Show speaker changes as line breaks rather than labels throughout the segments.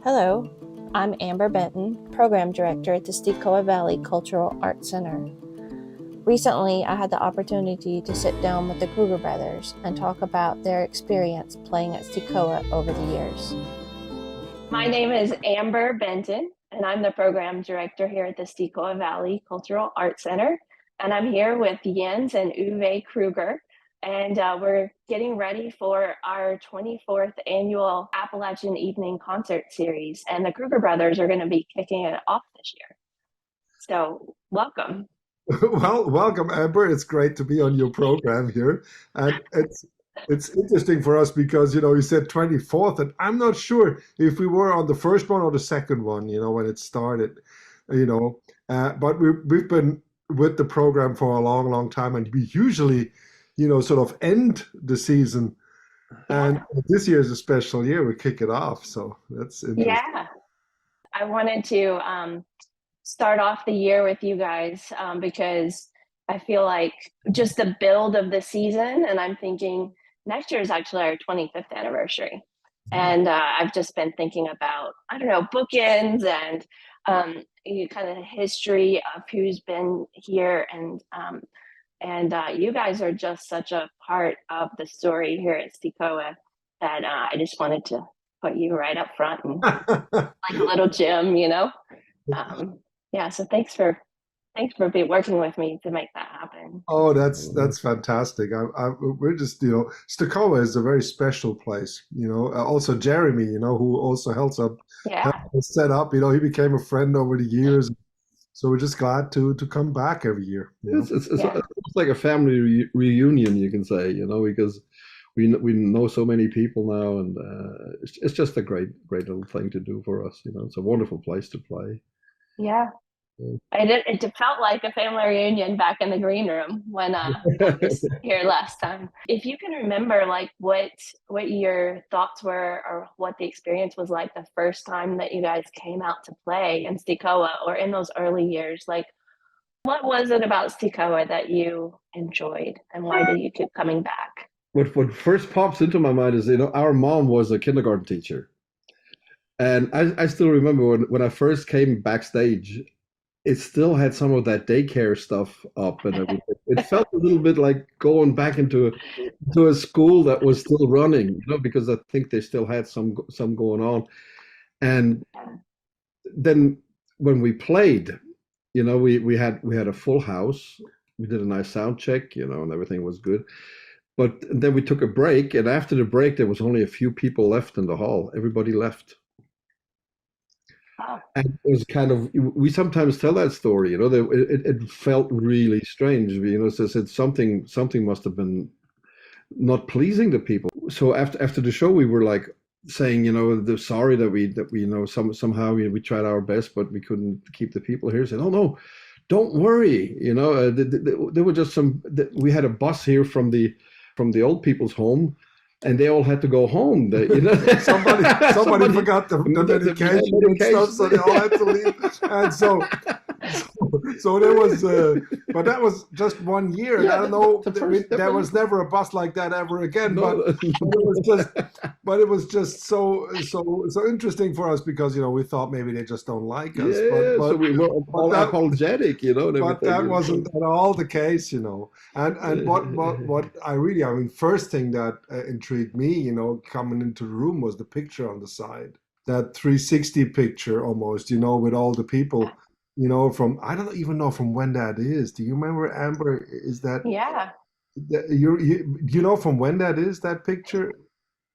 Hello, I'm Amber Benton, Program Director at the Stecoah Valley Cultural Center. Recently, I had the opportunity to sit down with the Kruger Brothers and talk about their experience playing at Stecoah over the years. My name is Amber Benton, and I'm the Program Director here at the Stecoah Valley Cultural Center. And I'm here with Jens and Uwe Kruger, and we're getting ready for our 24th annual Appalachian Evening concert series. And the Kruger Brothers are going to be kicking it off this year. So welcome.
Well, welcome, Amber. It's great to be on your program here. And it's interesting for us because, you said 24th, and I'm not sure if we were on the first one or the second one, when it started, but we've been with the program for a long, long time, and we usually, sort of end the season. And this year is a special year. We kick it off. So that's interesting.
Yeah. I wanted to start off the year with you guys because I feel like just the build of the season, and I'm thinking next year is actually our 25th anniversary. And I've just been thinking about, bookends and kind of the history of who's been here. And you guys are just such a part of the story here at Stecoah that I just wanted to put you right up front and like a little gem, so thanks for working with me to make that happen.
Oh, that's fantastic. We're just, Stecoah is a very special place, also Jeremy, who also helps us set up, he became a friend over the years. So we're just glad to come back every year.
It's like a family reunion, you can say, because we know so many people now, and it's just a great little thing to do for us. It's a wonderful place to play.
Yeah. It felt like a family reunion back in the green room when I was here last time. If you can remember, like what your thoughts were, or what the experience was like the first time that you guys came out to play in Stecoah, or in those early years, like what was it about Stecoah that you enjoyed, and why did you keep coming back?
What first pops into my mind is, our mom was a kindergarten teacher, and I still remember when I first came backstage. It still had some of that daycare stuff up, and it felt a little bit like going back into a school that was still running, because I think they still had some going on. And then when we played, we had a full house. We did a nice sound check, and everything was good. But then we took a break, and after the break, there was only a few people left in the hall. Everybody left. And it was kind of, we sometimes tell that story, it felt really strange, so said something must have been not pleasing to people. So after the show, we were like saying, they're sorry that we somehow we tried our best, but we couldn't keep the people here. Said, oh no, don't worry, there were just we had a bus here from the old people's home. And they all had to go home.
Somebody forgot the medication and stuff, so they all had to leave. And so there was, but that was just 1 year. Yeah, I don't know. There was never a bus like that ever again. No. But it was just so interesting for us because we thought maybe they just don't like us.
Yeah, so we were all apologetic,
But that wasn't at all the case, And what I mean, first thing that intrigued me, coming into the room was the picture on the side, that 360 picture almost, with all the people. From, I don't even know from when that is. Do you remember, Amber? Is that?
Yeah.
You know from when that is, that picture?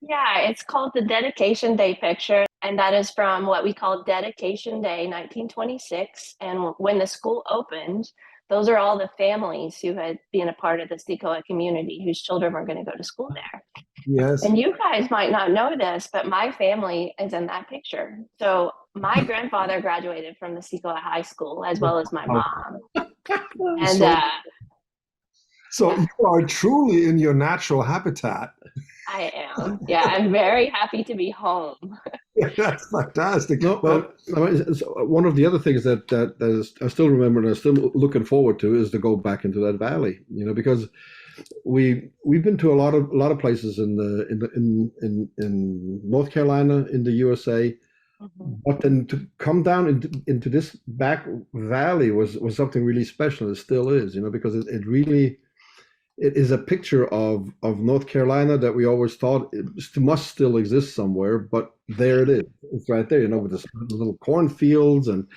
Yeah, it's called the Dedication Day picture. And that is from what we call Dedication Day, 1926. And when the school opened, those are all the families who had been a part of the Stecoah community whose children were going to go to school there.
Yes.
And you guys might not know this, but my family is in that picture. So my grandfather graduated from the Stecoah High School, as well as my mom. And
so you are truly in your natural habitat.
I am. Yeah, I'm very happy to be home.
Yeah, that's fantastic.
No, one of the other things that is, I still remember and I'm still looking forward to is to go back into that valley, because we've been to a lot of places in North Carolina, in the USA,
Mhm.
But then to come down into this back valley was something really special. It still is, because it really it is a picture of North Carolina that we always thought it must still exist somewhere, but there it is. It's right there, with the little cornfields and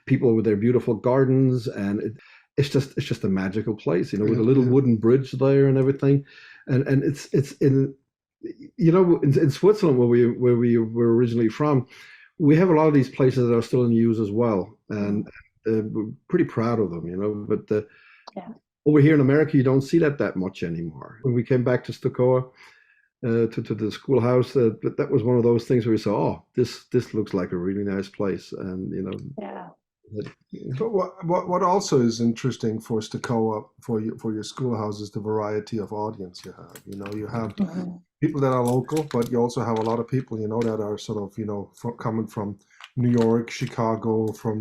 people with their beautiful gardens, and it's just a magical place, with a little wooden bridge there and everything, and it's in Switzerland where we were originally from. We have a lot of these places that are still in use as well, and we're pretty proud of them, But
Yeah.
over here in America, you don't see that much anymore. When we came back to Stecoah, to the schoolhouse, that was one of those things where we saw, oh, this looks like a really nice place, and
Yeah.
But what also is interesting for Stecoah, for your schoolhouse, is the variety of audience you have. You have
Mhm.
people that are local, but you also have a lot of people, that are sort of, coming from New York, Chicago, from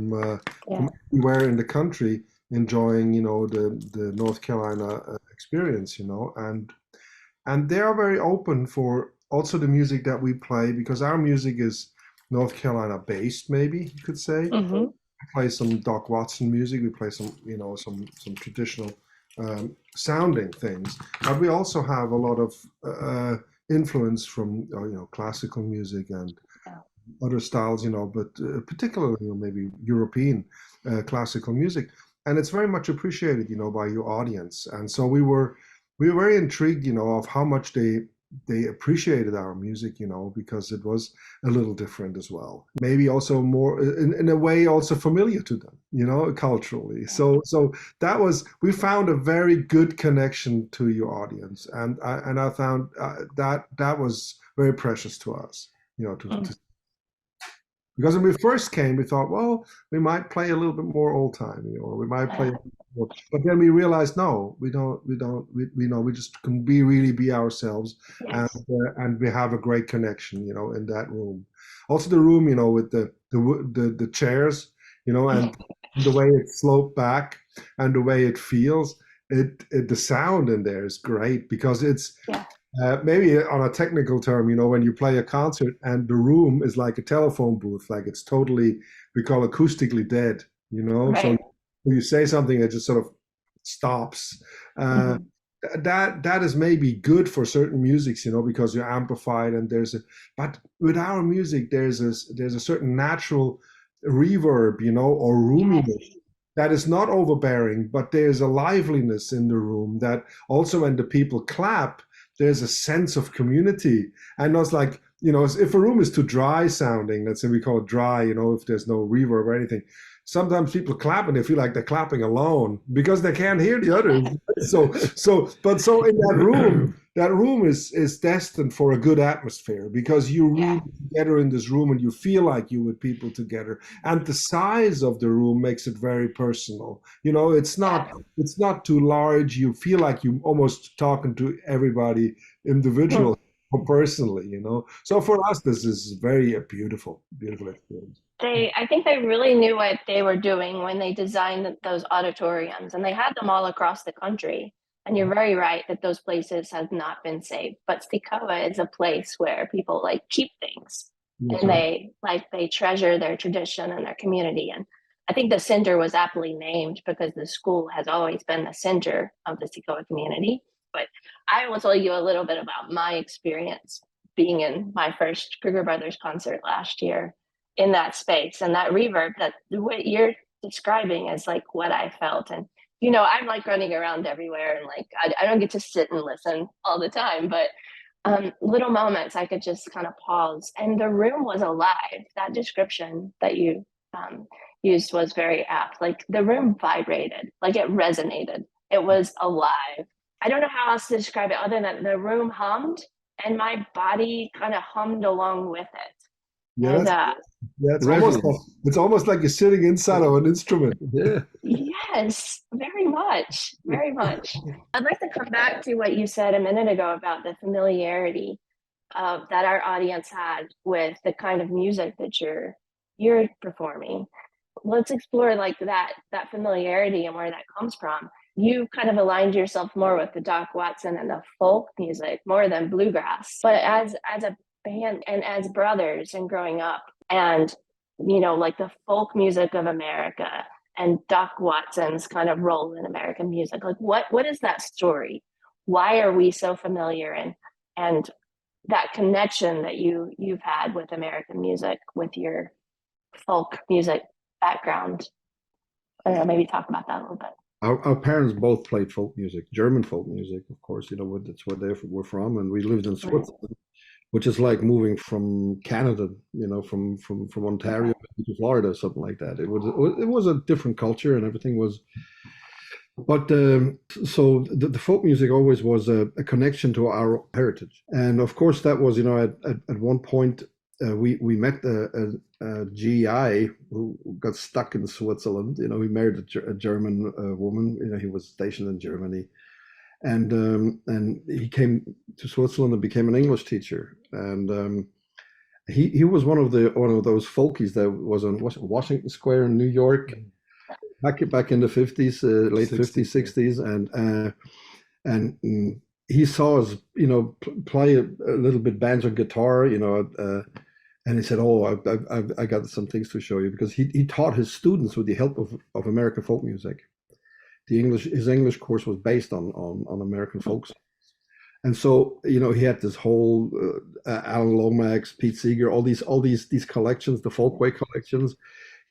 Yeah.
anywhere in the country, enjoying, the North Carolina experience, and they are very open for also the music that we play, because our music is North Carolina based, maybe you could say.
Mhm.
We play some Doc Watson music. We play some, some traditional sounding things, but we also have a lot of influence from, classical music and
Yeah.
other styles, but particularly, maybe European classical music, and it's very much appreciated, by your audience. And so we were very intrigued, of how much they appreciated our music, because it was a little different as well. Maybe also more, in a way, also familiar to them, culturally. So we found a very good connection to your audience, and I found that was very precious to us, to because when we first came, we thought, well, we might play a little bit more old timey, or we might play, more, but then we realized, no, we just can really be ourselves, and
Yes.
and we have a great connection, in that room. Also, the room, with the chairs, and the way it sloped back and the way it feels, the sound in there is great, because it's
Yeah.
maybe on a technical term, when you play a concert and the room is like a telephone booth, like it's totally, we call acoustically dead, So
Right.
when you say something, it just sort of stops. Uh,
Mhm.
that is maybe good for certain musics, because you're amplified, and but with our music, there's a certain natural reverb, or
Yes.
roominess that is not overbearing, but there's a liveliness in the room that also, when the people clap, there's a sense of community. And it's like, if a room is too dry sounding, let's say we call it dry, if there's no reverb or anything, sometimes people clap and they feel like they're clapping alone because they can't hear the others. So in that room is destined for a good atmosphere, because you
Yeah.
really together in this room, and you feel like you with people together. And the size of the room makes it very personal. It's not too large. You feel like you almost talking to everybody
Hmm.
individually or personally. So for us, this is very a beautiful, beautiful experience.
I think they really knew what they were doing when they designed those auditoriums, and they had them all across the country. And you're very right that those places have not been saved. But Stecoah is a place where people keep things,
That's
and
right.
they treasure their tradition and their community. And I think the center was aptly named because the school has always been the center of the Stecoah community. But I will tell you a little bit about my experience being in my first Kruger Brothers concert last year in that space, and that reverb, that what you're describing is what I felt. And I'm running around everywhere, and I don't get to sit and listen all the time, but little moments I could just kind of pause, and the room was alive. That description that you used was very apt. The room vibrated, it resonated, it was alive. I don't know how else to describe it other than the room hummed, and my body kind of hummed along with it.
Yeah,
And
Resonance.
it's almost like you're sitting inside of an instrument.
Yeah.
yes, very much, very much. I'd like to come back to what you said a minute ago about the familiarity that our audience had with the kind of music that you're performing. Let's explore that familiarity and where that comes from. You kind of aligned yourself more with the Doc Watson and the folk music more than bluegrass. But as a band and as brothers and growing up, and, like the folk music of America and Doc Watson's kind of role in American music. Like what is that story? Why are we so familiar, and that connection that you've had with American music with your folk music background? I don't know, maybe talk about that a little bit.
Our parents both played folk music, German folk music, of course, that's where they were from. And we lived in Switzerland, which is like moving from Canada, from Ontario to Florida, something like that. It was a different culture, and everything was. But so the folk music always was a connection to our heritage, and of course that was, at one point we met a GI who got stuck in Switzerland. He married a German woman. He was stationed in Germany, and he came to Switzerland and became an English teacher. And he was one of those folkies that was on Washington Square in New York back in the 50s, late 50s, 60s, and he saw us, play a little bit banjo guitar, and he said, "Oh, I got some things to show you," because he taught his students with the help of American folk music. His English course was based on American folk songs. And so, he had this whole Alan Lomax, Pete Seeger, all these collections, the Folkway collections.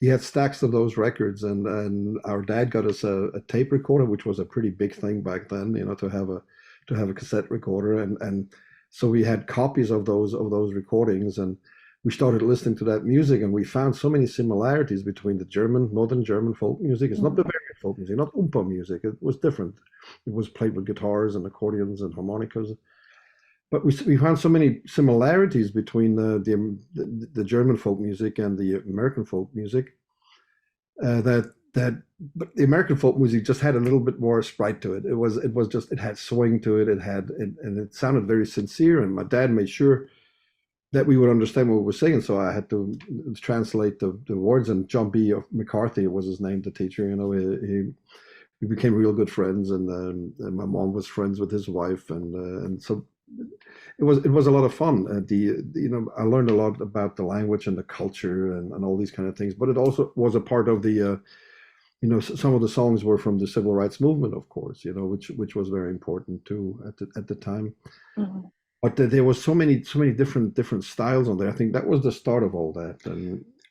He had stacks of those records, and our dad got us a tape recorder, which was a pretty big thing back then, to have a cassette recorder, and so we had copies of those recordings, and we started listening to that music, and we found so many similarities between the northern German folk music. It's not Bavarian folk music, not Oompa music. It was different. It was played with guitars and accordions and harmonicas. But we found so many similarities between the German folk music and the American folk music but the American folk music just had a little bit more sprite to it. It had swing to it. And it sounded very sincere. And my dad made sure that we would understand what we were saying. So I had to translate the words. And John B. McCarthy was his name, the teacher. We became real good friends, and my mom was friends with his wife, and so it was a lot of fun. I learned a lot about the language and the culture and all these kind of things. But it also was a part of the some of the songs were from the civil rights movement, of course, which was very important too at the time. Mm-hmm. But there was so many different styles on there. I think that was the start of all that.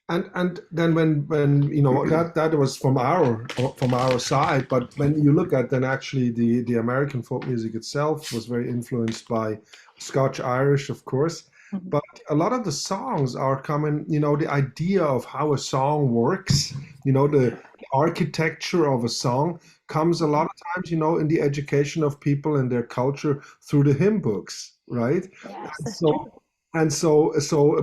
And then when that was from our side, but when you look at then actually the American folk music itself was very influenced by Scotch Irish, of course. Mm-hmm. But a lot of the songs are coming, the idea of how a song works, the architecture of a song comes a lot of times, in the education of people and their culture through the hymn books, right? Yes, and so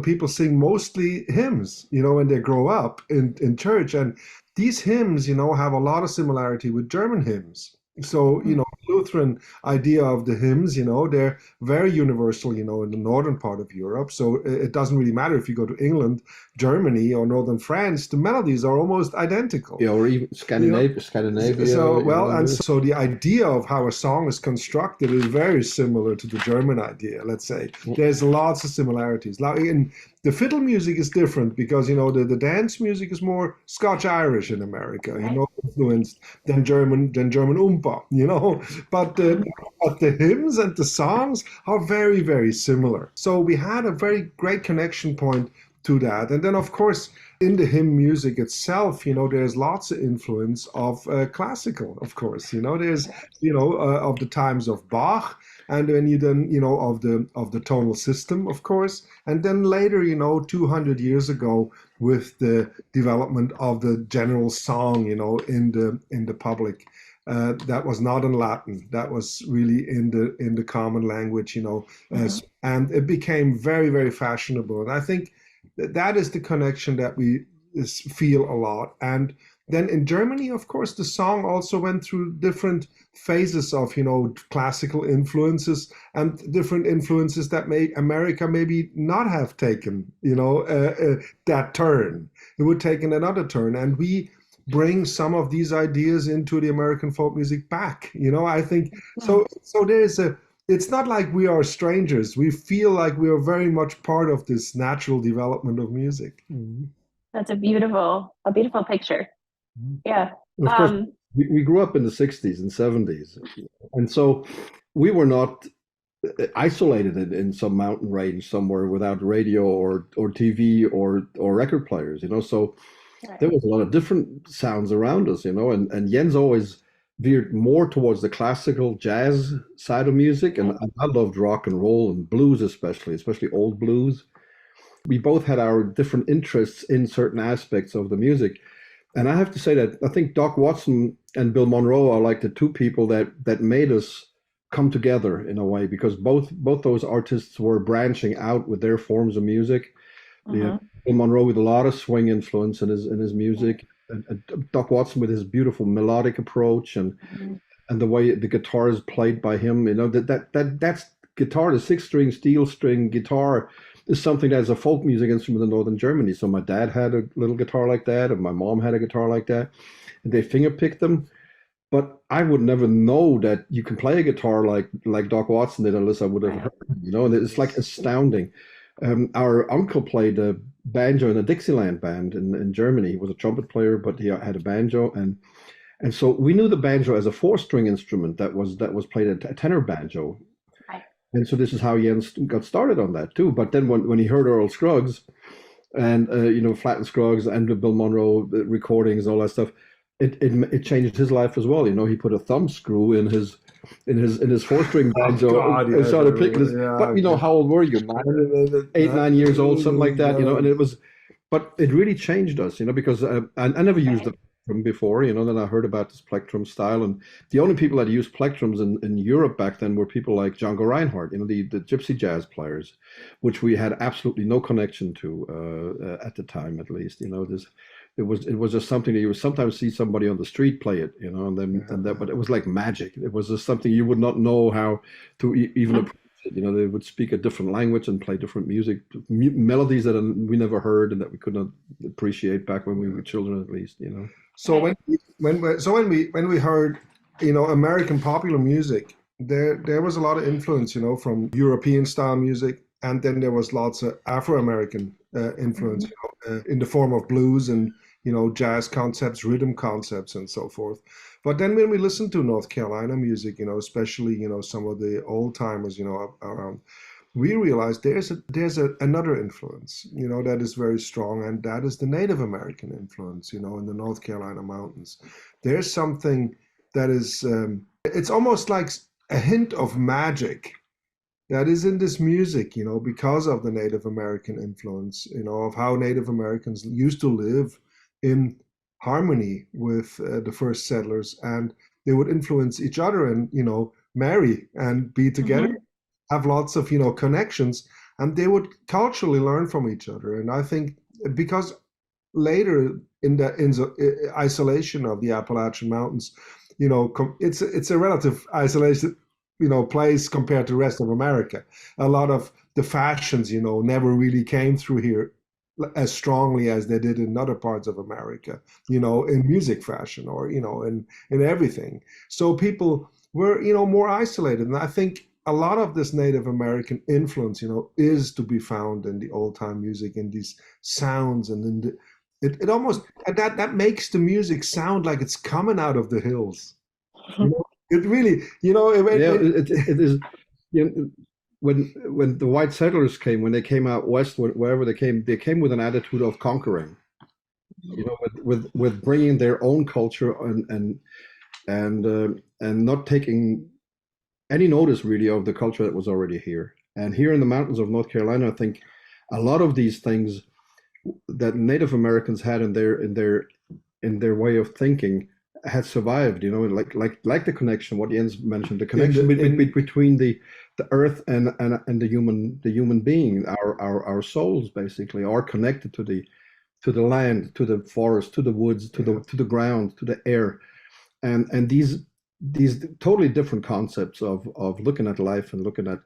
people sing mostly hymns, when they grow up in church. And these hymns, have a lot of similarity with German hymns. So, Lutheran idea of the hymns, they're very universal, in the northern part of Europe. So it doesn't really matter if you go to England, Germany, or northern France, the melodies are almost identical.
Yeah, or even Scandinavia.
So the idea of how a song is constructed is very similar to the German idea, let's say. There's lots of similarities. In the fiddle music is different because, the dance music is more Scotch-Irish in America, influenced than German Oompa, But the hymns and the songs are very, very similar. So we had a very great connection point to that. And then, of course, in the hymn music itself, there's lots of influence of classical, of course. There's, of the times of Bach. And then of the tonal system, of course, and then later, 200 years ago, with the development of the general song, in the public, that was not in Latin, that was really in the common language, and it became very, very fashionable. And I think that is the connection that we feel a lot. And then in Germany, of course, the song also went through different phases of, classical influences and different influences that made America maybe not have taken, that turn. It would take another turn. And we bring some of these ideas into the American folk music back, I think. So there's it's not like we are strangers. We feel like we are very much part of this natural development of music.
That's a beautiful picture. Yeah.
And of course, we grew up in the 60s and 70s. And so we were not isolated in some mountain range somewhere without radio or TV or record players, So there was a lot of different sounds around us, and Jens always veered more towards the classical jazz side of music. And I loved rock and roll and blues, especially old blues. We both had our different interests in certain aspects of the music. And I have to say that I think Doc Watson and Bill Monroe are like the two people that made us come together in a way, because both those artists were branching out with their forms of music. Bill Monroe with a lot of swing influence in his music, and Doc Watson with his beautiful melodic approach and the way the guitar is played by him. That's guitar, the 6-string steel string guitar is something that's a folk music instrument in northern Germany. So my dad had a little guitar like that, and my mom had a guitar like that, and they fingerpicked them. But I would never know that you can play a guitar like Doc Watson did unless I would have heard him, and it's like astounding. Our uncle played a banjo in a Dixieland band in Germany. He was a trumpet player, but he had a banjo, and so we knew the banjo as a 4-string instrument that was played a tenor banjo.
Right.
And so this is how Jens got started on that too. But then when he heard Earl Scruggs and Flatt and Scruggs and the Bill Monroe recordings and all that stuff, it changed his life as well. He put a thumb screw in his 4-string banjo and started picking this. But how old were you? 9 years old, something like that. And it was, but it really changed us. Because I never used the plectrum before. Then I heard about this plectrum style, and the only people that used plectrums in Europe back then were people like Django Reinhardt, the gypsy jazz players, which we had absolutely no connection to at the time, at least. It was just something that you would sometimes see somebody on the street play it, but it was like magic. It was just something you would not know how to even approach it. They would speak a different language and play different music, melodies that we never heard and that we could not appreciate back when we were children, at least.
So when we heard, American popular music, there was a lot of influence, from European style music, and then there was lots of Afro-American influence, in the form of blues and jazz concepts, rhythm concepts, and so forth. But then when we listen to North Carolina music, especially some of the old timers, around, we realize there's another influence, that is very strong, and that is the Native American influence, in the North Carolina mountains. There's something that is, it's almost like a hint of magic that is in this music, because of the Native American influence, of how Native Americans used to live in harmony with the first settlers, and they would influence each other and, marry and be together, have lots of, connections, and they would culturally learn from each other. And I think because later in the isolation of the Appalachian Mountains, it's a relative isolation, place compared to the rest of America. A lot of the fashions, never really came through here as strongly as they did in other parts of America, in music fashion or, in everything. So people were, more isolated. And I think a lot of this Native American influence, is to be found in the old time music, in these sounds, and in it almost, that makes the music sound like it's coming out of the hills. It really,
it is. When the white settlers came, when they came out west, wherever they came with an attitude of conquering, with bringing their own culture and not taking any notice really of the culture that was already here. And here in the mountains of North Carolina, I think a lot of these things that Native Americans had in their way of thinking had survived, like the connection, what Jens mentioned, the connection between the earth and the human being. Our souls basically are connected to the land, to the forest, to the woods, to the ground, to the air, and these totally different concepts of looking at life and looking at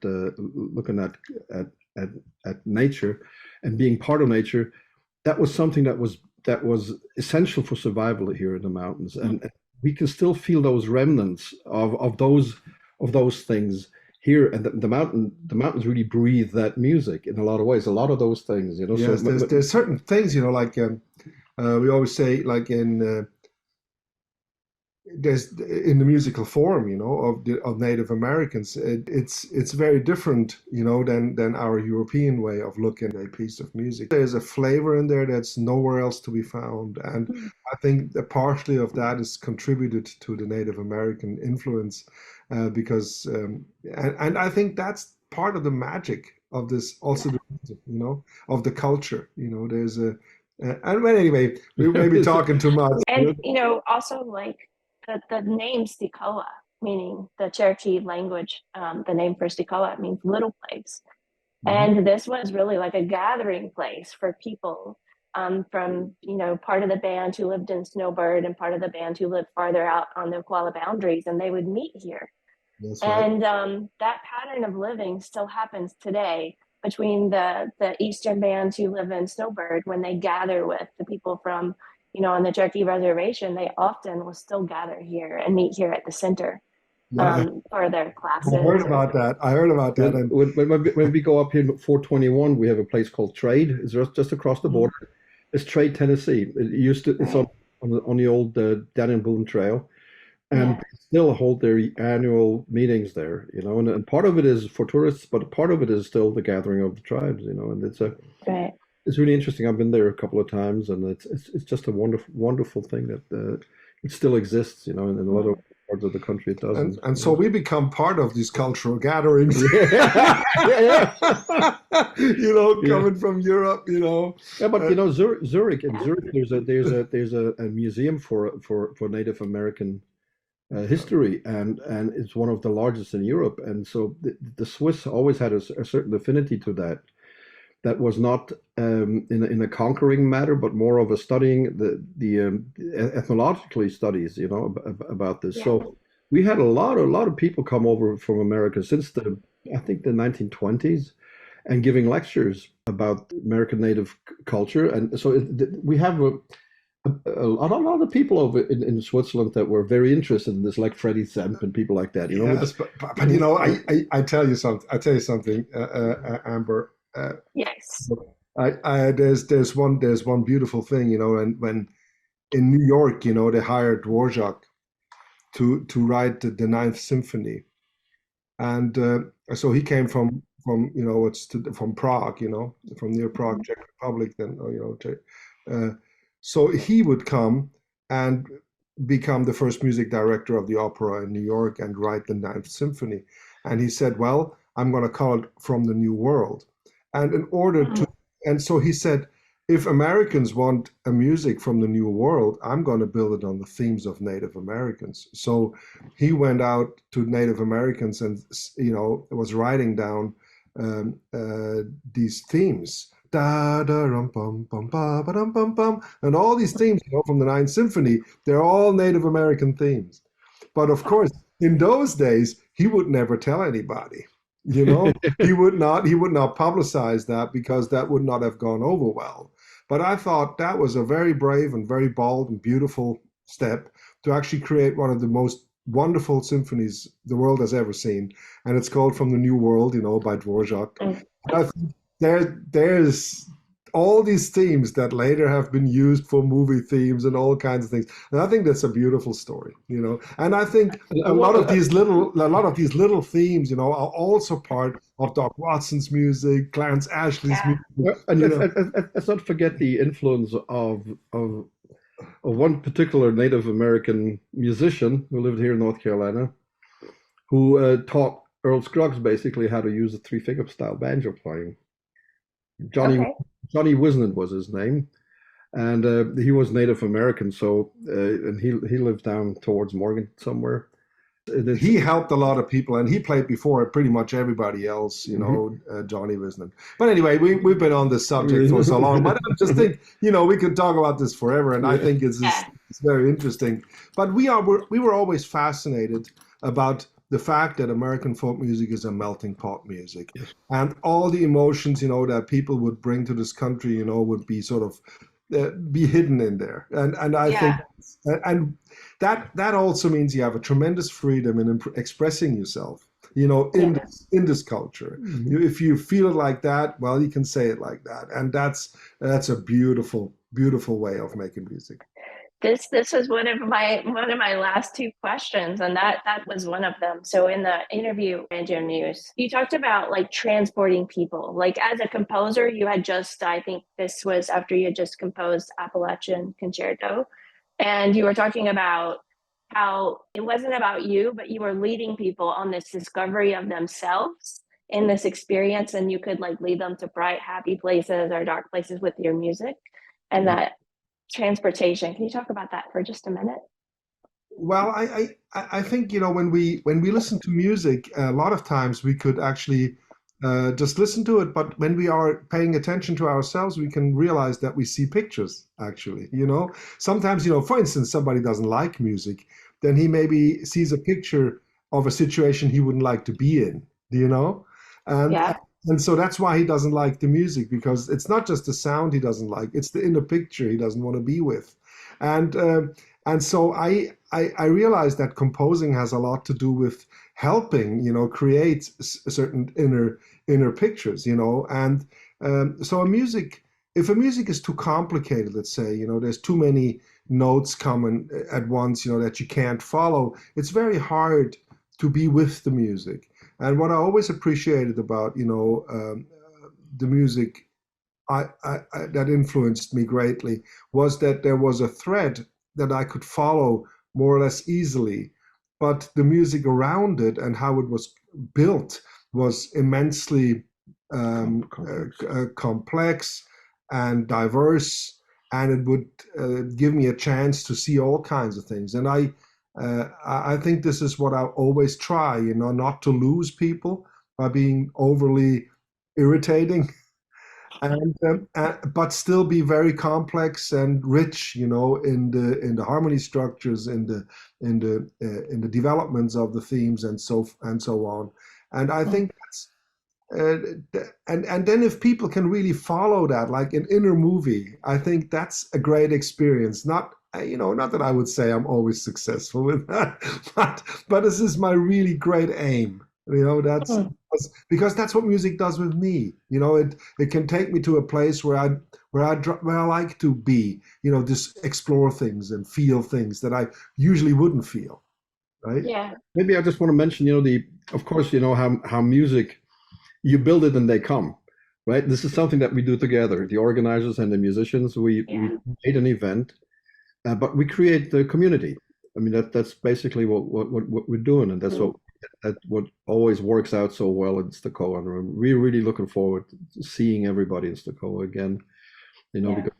nature and being part of nature. That was something that was essential for survival here in the mountains, and we can still feel those remnants of those things here, and the mountains really breathe that music in a lot of ways. A lot of those things, you know.
Yes, there's certain things, you know, like we always say, like in there's in the musical form, you know, of Native Americans, it's very different, you know, than our European way of looking at a piece of music. There's a flavor in there that's nowhere else to be found, and I think that partially of that is contributed to the Native American influence, because and I think that's part of the magic of this, also the music, you know, of the culture. You know, there's a and well, anyway, we may be talking too much.
And, you know, also like the name Stecoah, meaning the Cherokee language, the name for Stecoah means little place. And this was really like a gathering place for people from, you know, part of the band who lived in Snowbird and part of the band who lived farther out on the Oglala boundaries, and they would meet here.
That's right.
And that pattern of living still happens today between the Eastern bands who live in Snowbird. When they gather with the people from, you know, on the Cherokee Reservation, they often will still gather here and meet here at the center for their classes.
I heard about that. I heard about that. And
When we go up here at 421, we have a place called Trade. It's just across the border. It's Trade, Tennessee. It's on the old Dan and Boone Trail, and they still hold their annual meetings there. You know, and part of it is for tourists, but part of it is still the gathering of the tribes. You know, and it's really interesting. I've been there a couple of times, and it's just a wonderful thing that it still exists. You know, in a lot of parts of the country it doesn't.
And so we become part of these cultural gatherings. You know, coming from Europe, you know.
Yeah, but you know, Zurich, there's a museum for Native American history, and it's one of the largest in Europe. And so the Swiss always had a certain affinity to that. That was not in a conquering matter, but more of a studying the ethnologically studies, you know, about this. Yeah. So we had a lot of people come over from America since I think the 1920s, and giving lectures about American Native culture. And so we have a lot of people over in Switzerland that were very interested in this, like Freddie Zemp and people like that. You know,
yes, but you know, I tell you something, Amber.
Yes.
There's one beautiful thing, you know, and when in New York, you know, they hired Dvorak to write the Ninth Symphony, and so he came from you know from Prague, you know, from near Prague, Czech Republic, then you know, so he would come and become the first music director of the opera in New York and write the Ninth Symphony, and he said, well, I'm going to call it From the New World. And in order to, and so he said, if Americans want a music from the New World, I'm going to build it on the themes of Native Americans. So he went out to Native Americans and, you know, was writing down these themes. Da da rum bum bum ba ba dum bum bum, and all these themes, you know, from the Ninth Symphony, they're all Native American themes. But of course, in those days, he would never tell anybody. You know, he would not publicize that because that would not have gone over well. But I thought that was a very brave and very bold and beautiful step to actually create one of the most wonderful symphonies the world has ever seen. And it's called From the New World, you know, by Dvorak. I think there's all these themes that later have been used for movie themes and all kinds of things. And I think that's a beautiful story, you know. And I think a lot of these little themes, you know, are also part of Doc Watson's music, Clarence Ashley's music.
And let's not forget the influence of one particular Native American musician who lived here in North Carolina, who taught Earl Scruggs basically how to use a three-finger style banjo playing. Johnny Wisnant was his name, and he was Native American. So and he lived down towards Morgan somewhere.
He helped a lot of people, and he played before pretty much everybody else, you know, Johnny Wisnant. But anyway, we've been on this subject for so long, but I just think, you know, we could talk about this forever, and I think it's very interesting. But we were always fascinated about the fact that American folk music is a melting pot music, and all the emotions, you know, that people would bring to this country, you know, would be sort of be hidden in there, and I think, and that also means you have a tremendous freedom in expressing yourself. in this culture. If you feel it like that, well, you can say it like that, and that's a beautiful way of making music.
This was one of my last two questions, and that was one of them. So in the interview, Banjo News, you talked about like transporting people. Like as a composer, you had just, I think this was after you had just composed Appalachian Concerto, and you were talking about how it wasn't about you, but you were leading people on this discovery of themselves in this experience, and you could like lead them to bright, happy places or dark places with your music, and that transportation. Can you talk about that for just a minute?
Well, I think when we listen to music, a lot of times we could actually just listen to it, but when we are paying attention to ourselves, we can realize that we see pictures. Actually, sometimes for instance, somebody doesn't like music, then he maybe sees a picture of a situation he wouldn't like to be in. And
Yeah.
and so that's why he doesn't like the music, because it's not just the sound he doesn't like, it's the inner picture he doesn't want to be with. And so I realized that composing has a lot to do with helping, create certain inner pictures, and so if a music is too complicated, let's say, there's too many notes coming at once, that you can't follow, it's very hard to be with the music. And what I always appreciated about, the music that influenced me greatly was that there was a thread that I could follow more or less easily, but the music around it and how it was built was immensely complex and diverse, and it would give me a chance to see all kinds of things. And I think this is what I always try, not to lose people by being overly irritating, and but still be very complex and rich, in the harmony structures, in the developments of the themes, and so on. And I think that's and then if people can really follow that, like an inner movie, I think that's a great experience. Not that I would say I'm always successful with that, but this is my really great aim. That's because that's what music does with me. It can take me to a place where I like to be. Just explore things and feel things that I usually wouldn't feel. Right?
Yeah.
Maybe I just want to mention, of course, how music, you build it and they come, right? This is something that we do together, the organizers and the musicians. We made an event, but we create the community. I mean, that's basically what we're doing, and that's what always works out so well in Stecoah. And we're really looking forward to seeing everybody in Stecoah again, because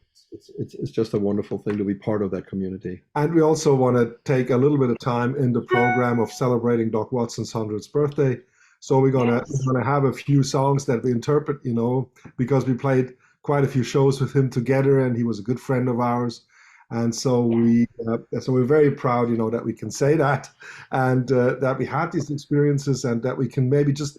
it's just a wonderful thing to be part of that community.
And we also want to take a little bit of time in the program of celebrating Doc Watson's 100th birthday. So we're gonna have a few songs that we interpret, because we played quite a few shows with him together, and he was a good friend of ours. And so we're very proud, that we can say that, and that we had these experiences, and that we can maybe just,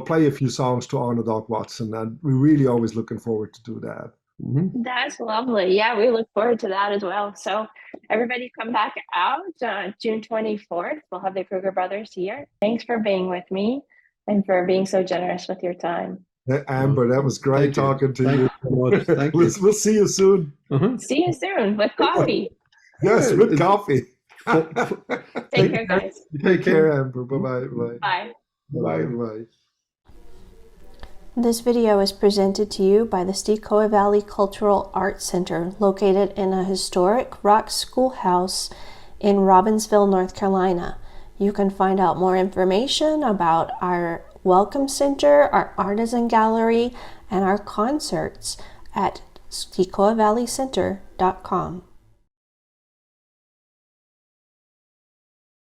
play a few songs to honor Doc Watson. And we're really always looking forward to do that.
Mm-hmm.
That's lovely. Yeah, we look forward to that as well. So everybody come back out June 24th. We'll have the Kruger Brothers here. Thanks for being with me and for being so generous with your time.
Amber, that was great talking to you.
Thank you.
We'll see you soon.
See you soon with coffee.
Yes, with coffee.
Take care, guys.
Take care, Amber. Bye-bye.
Bye.
Bye-bye.
This video is presented to you by the Stecoah Valley Cultural Center, located in a historic rock schoolhouse in Robbinsville, North Carolina. You can find out more information about our Welcome Center, our Artisan Gallery, and our concerts at stecoahvalleycenter.com.